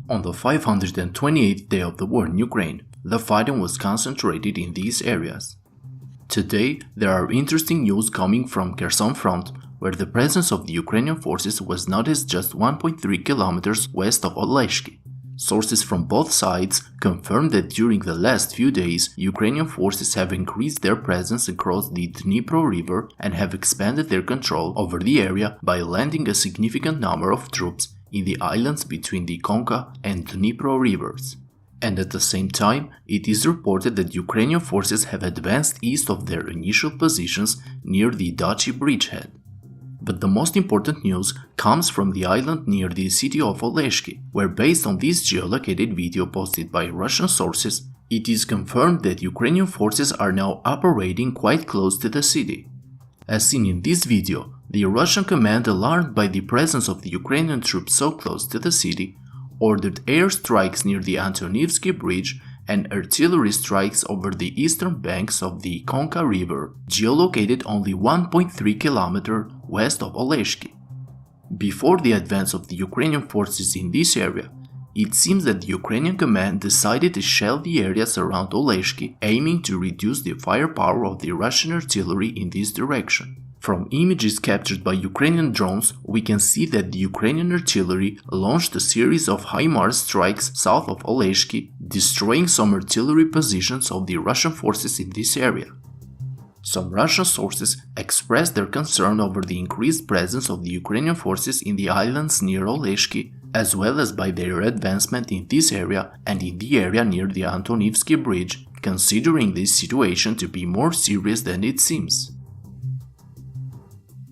On the 528th day of the war in Ukraine, the fighting was concentrated in these areas. Today, there are interesting news coming from Kherson front, where the presence of the Ukrainian forces was noticed just 1.3 kilometers west of Oleshky. Sources from both sides confirmed that during the last few days, Ukrainian forces have increased their presence across the Dnipro River and have expanded their control over the area by landing a significant number of troops in the islands between the Konka and Dnipro rivers. And at the same time, it is reported that Ukrainian forces have advanced east of their initial positions near the Dachi bridgehead. But the most important news comes from the island near the city of Oleshky, where based on this geolocated video posted by Russian sources, it is confirmed that Ukrainian forces are now operating quite close to the city. As seen in this video, the Russian command, alarmed by the presence of the Ukrainian troops so close to the city, ordered airstrikes near the Antonivsky bridge and artillery strikes over the eastern banks of the Konka River, geolocated only 1.3 km west of Oleshky. Before the advance of the Ukrainian forces in this area, it seems that the Ukrainian command decided to shell the areas around Oleshky, aiming to reduce the firepower of the Russian artillery in this direction. From images captured by Ukrainian drones, we can see that the Ukrainian artillery launched a series of HIMARS strikes south of Oleshky, destroying some artillery positions of the Russian forces in this area. Some Russian sources expressed their concern over the increased presence of the Ukrainian forces in the islands near Oleshky, as well as by their advancement in this area and in the area near the Antonivsky bridge, considering this situation to be more serious than it seems.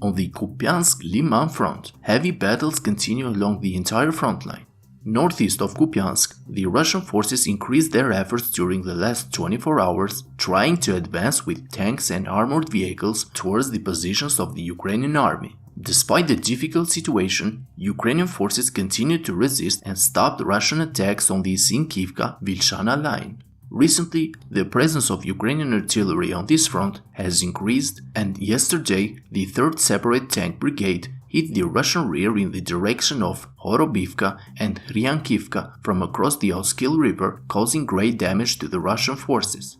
On the Kupyansk-Liman front, heavy battles continue along the entire front line. Northeast of Kupyansk, the Russian forces increased their efforts during the last 24 hours, trying to advance with tanks and armored vehicles towards the positions of the Ukrainian army. Despite the difficult situation, Ukrainian forces continued to resist and stopped Russian attacks on the Sinkivka-Vilshana line. Recently, the presence of Ukrainian artillery on this front has increased, and yesterday the 3rd Separate Tank Brigade hit the Russian rear in the direction of Horobivka and Hryankivka from across the Oskil River, causing great damage to the Russian forces.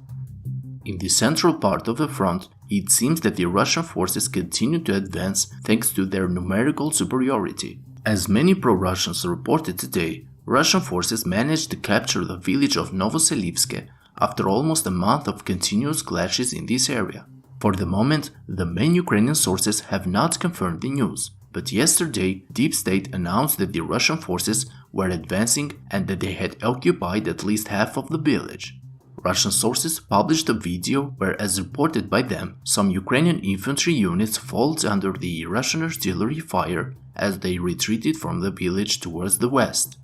In the central part of the front, it seems that the Russian forces continue to advance thanks to their numerical superiority. As many pro-Russians reported today, Russian forces managed to capture the village of Novoselivske after almost a month of continuous clashes in this area. For the moment, the main Ukrainian sources have not confirmed the news, but yesterday Deep State announced that the Russian forces were advancing and that they had occupied at least half of the village. Russian sources published a video where, as reported by them, some Ukrainian infantry units fought under the Russian artillery fire as they retreated from the village towards the west.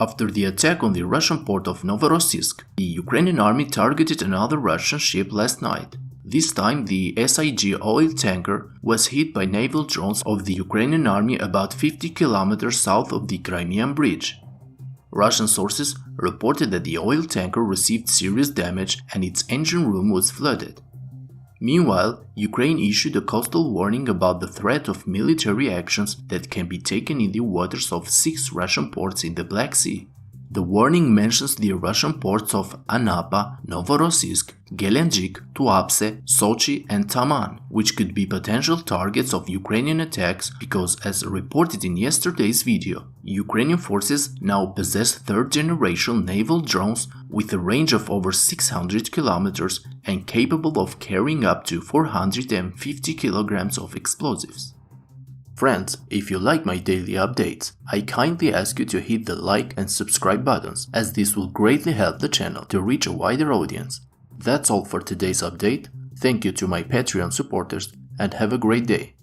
After the attack on the Russian port of Novoselivske, the Ukrainian army targeted another Russian ship last night. This time, the SIG oil tanker was hit by naval drones of the Ukrainian army about 50 kilometers south of the Crimean bridge. Russian sources reported that the oil tanker received serious damage and its engine room was flooded. Meanwhile, Ukraine issued a coastal warning about the threat of military actions that can be taken in the waters of 6 Russian ports in the Black Sea. The warning mentions the Russian ports of Anapa, Novorossiysk, Gelendzhik, Tuapse, Sochi and Taman, which could be potential targets of Ukrainian attacks because, as reported in yesterday's video, Ukrainian forces now possess 3rd-generation naval drones with a range of over 600 kilometers and capable of carrying up to 450 kilograms of explosives. Friends, if you like my daily updates, I kindly ask you to hit the like and subscribe buttons, as this will greatly help the channel to reach a wider audience. That's all for today's update. Thank you to my Patreon supporters and have a great day.